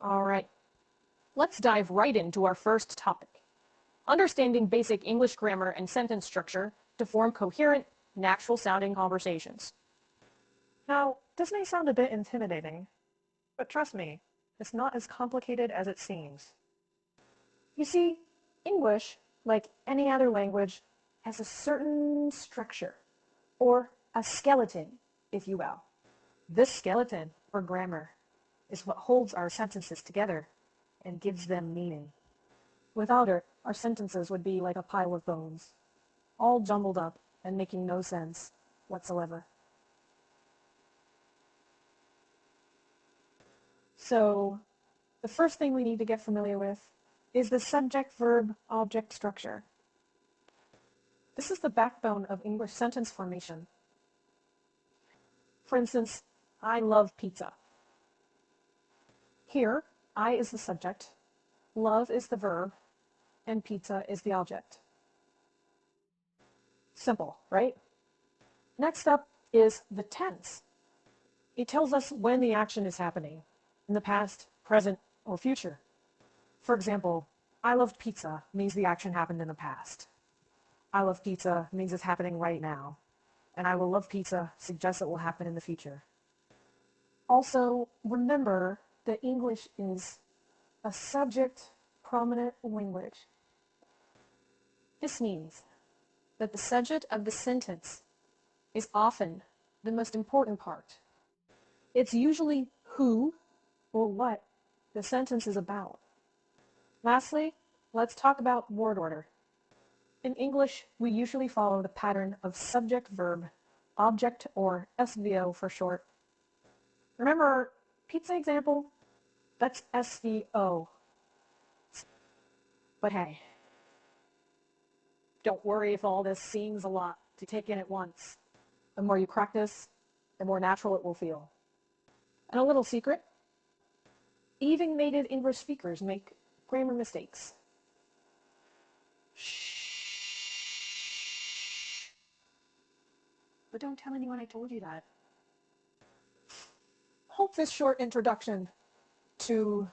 All right, let's dive right into our first topic. Understanding basic English grammar and sentence structure to form coherent, natural-sounding conversations. Now, this may sound a bit intimidating, but trust me, it's not as complicated as it seems. You see, English, like any other language, has a certain structure, or a skeleton, if you will. This skeleton, or grammar, is what holds our sentences together and gives them meaning. Without it, our sentences would be like a pile of bones, all jumbled up and making no sense whatsoever. So, the first thing we need to get familiar with is the subject-verb-object structure. This is the backbone of English sentence formation. For instance, I love pizza. Here, I is the subject, love is the verb, and pizza is the object. Simple, right? Next up is the tense. It tells us when the action is happening, in the past, present, or future. For example, I loved pizza means the action happened in the past. I love pizza means it's happening right now. And I will love pizza suggests it will happen in the future. Also, remember that English is a subject-prominent language. This means that the subject of the sentence is often the most important part. It's usually who or what the sentence is about. Lastly, let's talk about word order. In English, we usually follow the pattern of subject-verb, object, or SVO for short. Remember, pizza example? That's SVO. But hey, don't worry if all this seems a lot to take in at once. The more you practice, the more natural it will feel. And a little secret, even native English speakers make grammar mistakes. Shh. But don't tell anyone I told you that. Hope this short introduction to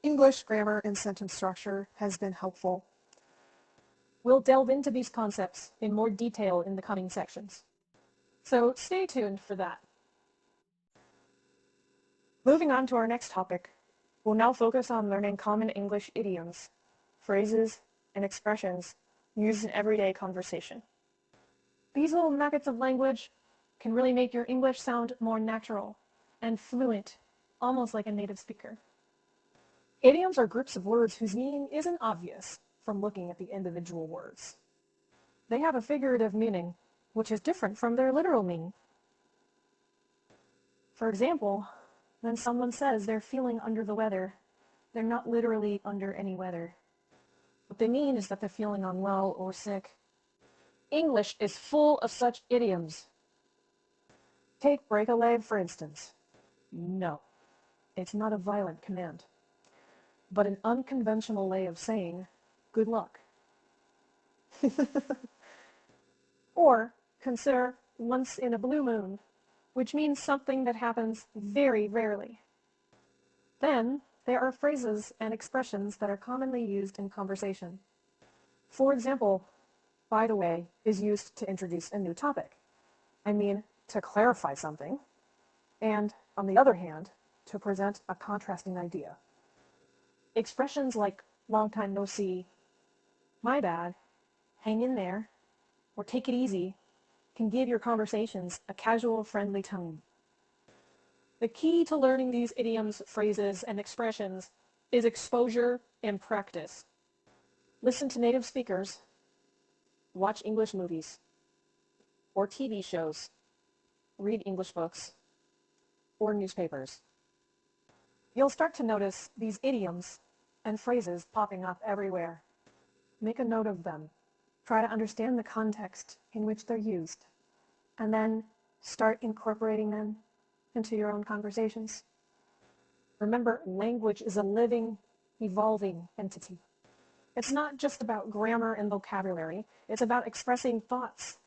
English grammar and sentence structure has been helpful. We'll delve into these concepts in more detail in the coming sections. So stay tuned for that. Moving on to our next topic, we'll now focus on learning common English idioms, phrases, and expressions used in everyday conversation. These little nuggets of language can really make your English sound more natural and fluent, almost like a native speaker. Idioms are groups of words whose meaning isn't obvious from looking at the individual words. They have a figurative meaning, which is different from their literal meaning. For example, when someone says they're feeling under the weather, they're not literally under any weather. What they mean is that they're feeling unwell or sick. English is full of such idioms. Take break a leg, for instance. No, it's not a violent command, but an unconventional way of saying good luck. Or consider once in a blue moon, which means something that happens very rarely. Then there are phrases and expressions that are commonly used in conversation. For example, by the way is used to introduce a new topic. I mean, to clarify something, and on the other hand, to present a contrasting idea. Expressions like long time no see, my bad, hang in there, or take it easy can give your conversations a casual, friendly tone. The key to learning these idioms, phrases, and expressions is exposure and practice. Listen to native speakers, watch English movies, or TV shows, read English books, or newspapers. You'll start to notice these idioms and phrases popping up everywhere. Make a note of them. Try to understand the context in which they're used, and then start incorporating them into your own conversations. Remember, language is a living, evolving entity. It's not just about grammar and vocabulary. It's about expressing thoughts,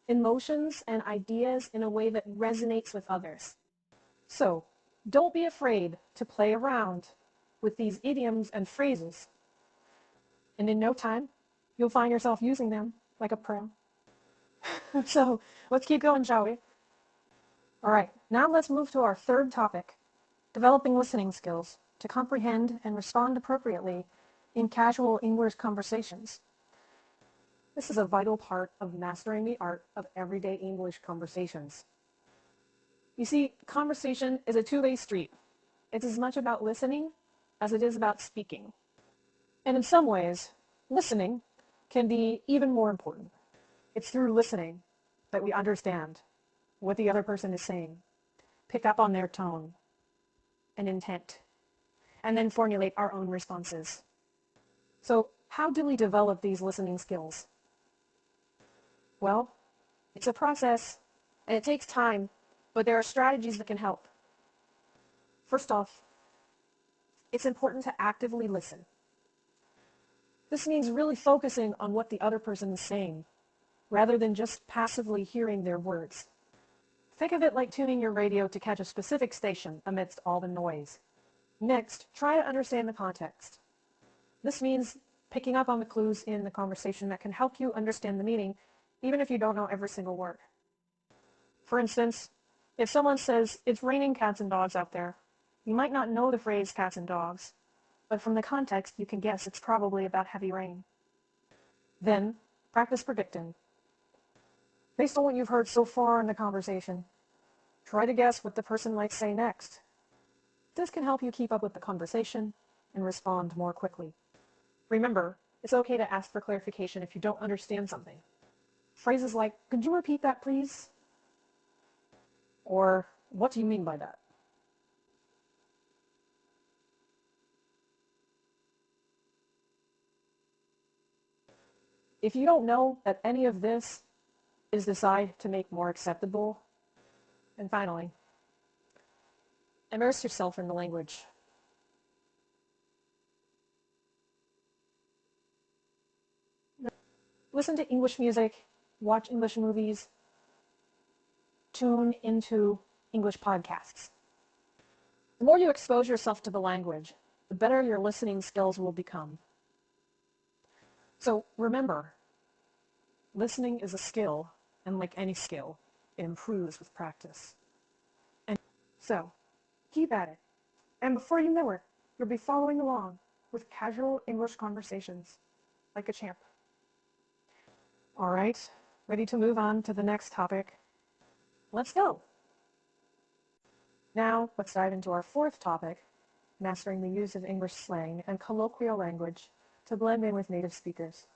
emotions, and ideas in a way that resonates with others. So, Don't be afraid to play around with these idioms and phrases, and in no time, you'll find yourself using them like a pro. So let's keep going, shall we? All right, now let's move to our third topic, developing listening skills to comprehend and respond appropriately in casual English conversations. This is a vital part of mastering the art of everyday English conversations. You see, conversation is a two-way street. It's as much about listening as it is about speaking. And in some ways, listening can be even more important. It's through listening that we understand what the other person is saying, pick up on their tone and intent, and then formulate our own responses. So, how do we develop these listening skills? Well, it's a process, and it takes time, but there are strategies that can help. First off, it's important to actively listen. This means really focusing on what the other person is saying, rather than just passively hearing their words. Think of it like tuning your radio to catch a specific station amidst all the noise. Next, try to understand the context. This means picking up on the clues in the conversation that can help you understand the meaning, even if you don't know every single word. For instance, if someone says, "It's raining cats and dogs out there," you might not know the phrase cats and dogs, but from the context you can guess it's probably about heavy rain. Then, practice predicting. Based on what you've heard so far in the conversation, try to guess what the person might say next. This can help you keep up with the conversation and respond more quickly. Remember, it's okay to ask for clarification if you don't understand something. Phrases like, "Could you repeat that, please?" Or, "What do you mean by that?" If you don't know that any of this is designed to make more acceptable, and finally, immerse yourself in the language. Listen to English music, watch English movies, tune into English podcasts. The more you expose yourself to the language, the better your listening skills will become. So remember, listening is a skill, and like any skill, it improves with practice. And so, keep at it. And before you know it, you'll be following along with casual English conversations like a champ. All right, ready to move on to the next topic? Let's go. Now, let's dive into our fourth topic, mastering the use of English slang and colloquial language to blend in with native speakers.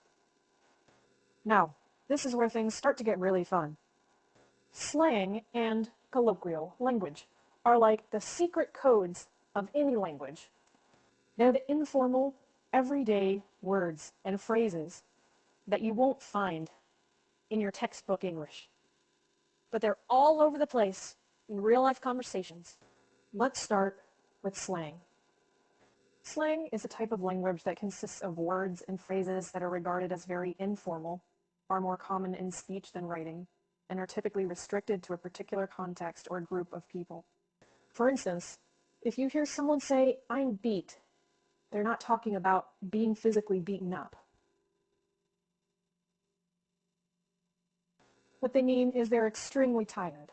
Now, this is where things start to get really fun. Slang and colloquial language are like the secret codes of any language. They're the informal, everyday words and phrases that you won't find in your textbook English. But they're all over the place in real-life conversations. Let's start with slang. Slang is a type of language that consists of words and phrases that are regarded as very informal, are more common in speech than writing, and are typically restricted to a particular context or group of people. For instance, if you hear someone say, "I'm beat," they're not talking about being physically beaten up. What they mean is they're extremely tired.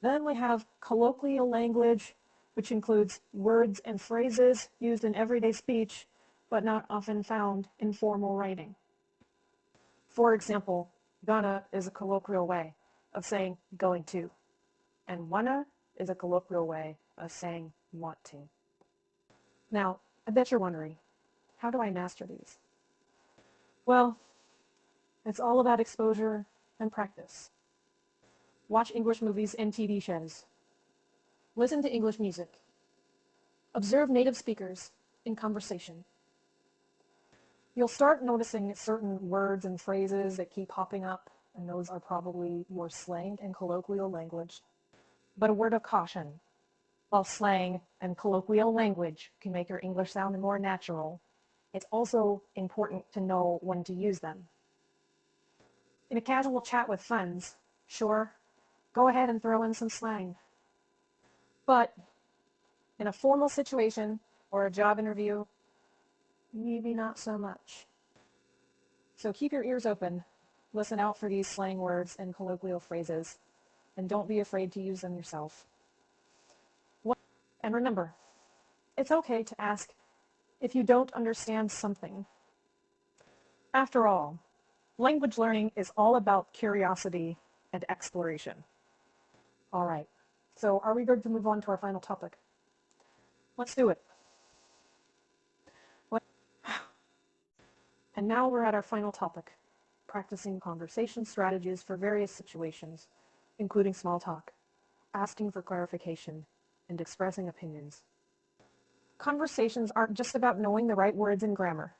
Then we have colloquial language, which includes words and phrases used in everyday speech, but not often found in formal writing. For example, gonna is a colloquial way of saying going to, and wanna is a colloquial way of saying want to. Now, I bet you're wondering, how do I master these? Well, it's all about exposure and practice. Watch English movies and TV shows. Listen to English music. Observe native speakers in conversation. You'll start noticing certain words and phrases that keep popping up, and those are probably your slang and colloquial language. But a word of caution. While slang and colloquial language can make your English sound more natural, it's also important to know when to use them. In a casual chat with friends, sure, go ahead and throw in some slang. But in a formal situation or a job interview, maybe not so much. So keep your ears open, listen out for these slang words and colloquial phrases, and don't be afraid to use them yourself. And remember, it's okay to ask if you don't understand something. After all, language learning is all about curiosity and exploration. All right, so are we good to move on to our final topic? Let's do it. And now we're at our final topic, practicing conversation strategies for various situations, including small talk, asking for clarification, and expressing opinions. Conversations aren't just about knowing the right words and grammar.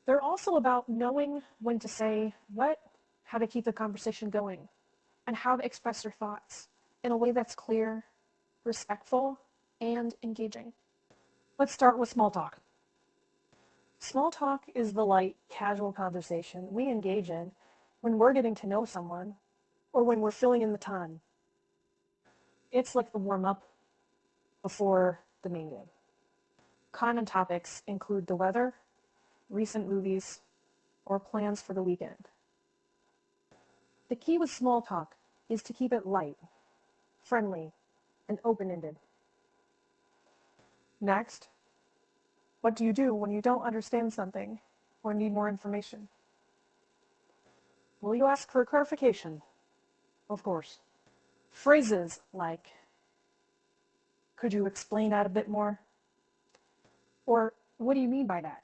They're also about knowing when to say what, how to keep the conversation going, and how to express your thoughts in a way that's clear, respectful, and engaging. Let's start with small talk. Small talk is the light, casual conversation we engage in when we're getting to know someone or when we're filling in the time. It's like the warm-up before the main game. Common topics include the weather, recent movies, or plans for the weekend. The key with small talk is to keep it light, friendly, and open-ended. Next, what do you do when you don't understand something or need more information? Will you ask for clarification? Of course. Phrases like, could you explain that a bit more? Or, what do you mean by that?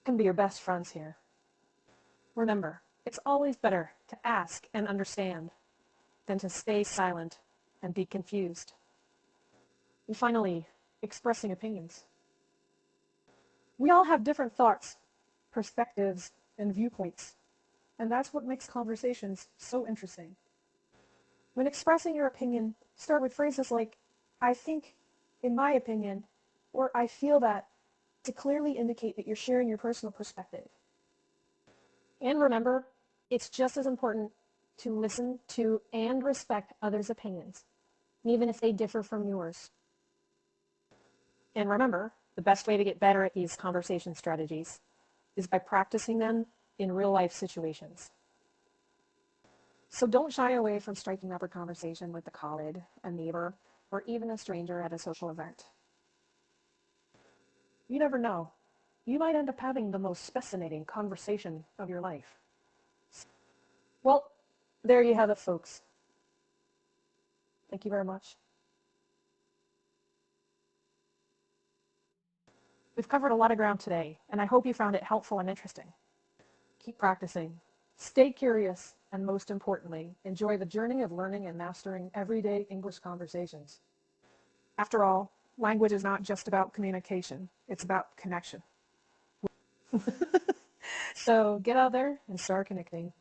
Can be your best friends here. Remember, it's always better to ask and understand than to stay silent and be confused. And finally, expressing opinions. We all have different thoughts, perspectives, and viewpoints, and that's what makes conversations so interesting. When expressing your opinion, start with phrases like, I think, in my opinion, or I feel that, to clearly indicate that you're sharing your personal perspective. And remember, it's just as important to listen to and respect others' opinions, even if they differ from yours. And remember, the best way to get better at these conversation strategies is by practicing them in real-life situations. So don't shy away from striking up a conversation with a colleague, a neighbor, or even a stranger at a social event. You never know. You might end up having the most fascinating conversation of your life. Well, there you have it, folks. Thank you very much. We've covered a lot of ground today, and I hope you found it helpful and interesting. Keep practicing, stay curious, and most importantly, enjoy the journey of learning and mastering everyday English conversations. After all, language is not just about communication, it's about connection. So get out there and start connecting.